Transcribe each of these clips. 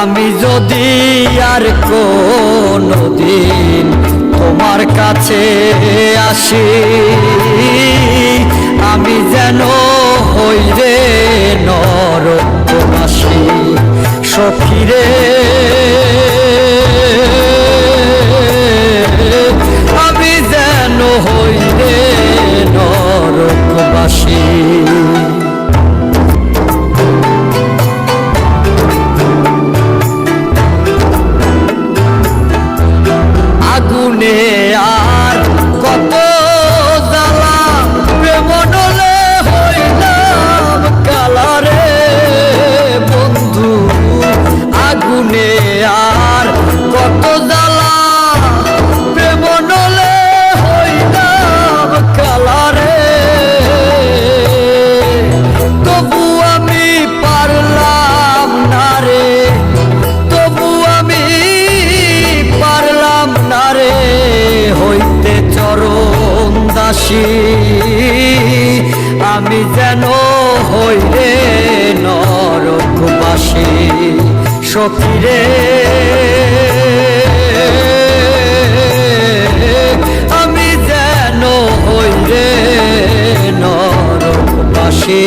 আমি যদি আর কোনদিন তোমার কাছে আসি, আমি যেন হই রে নরকবাসী। সখী রে আমি যেন হই রে নরকবাসী। আগুনে আর কত জ্বালা, প্রেম ডলে হইলাম কালারে বন্ধু। আগুনে আর কত জ্বালা, প্রেম ডলে হইলাম কালারে। তবু আমি পারলাম না রে, তবু আমি পারলাম না রে হইতে চরণ দাসী। আমি যেন হই রে নরকবাসী। সখী রে আমি যেন হই রে নরকবাসী।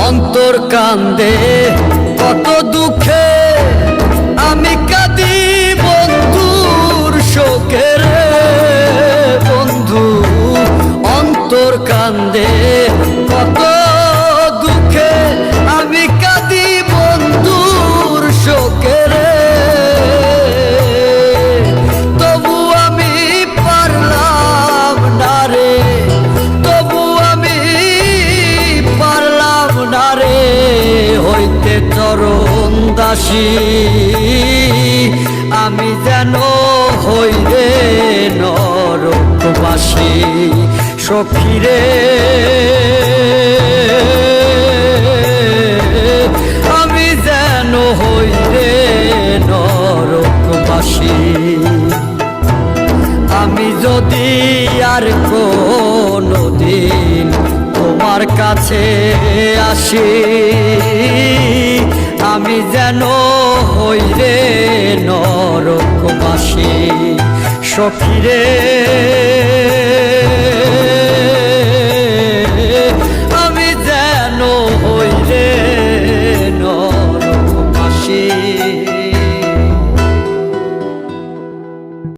অন্তর কান্দে কত দুঃখে, আমি কাঁদি বন্ধুর শোকে রে বন্ধু। অন্তর কান্দে কত দুঃখে, আমি কাঁদি বন্ধুর শোকে রে। তবু আমি পারলাম না রে, তবু আমি পারলাম না রে হইতে চরণ দাসী। আমি যেন হই রে নরকবাসী। সখী রে আমি যেন হই রে নরকবাসী। আমি যদি আর কোনদিন তোমার কাছে আসি, আমি যেন হই রে নরকবাসী। সখী রে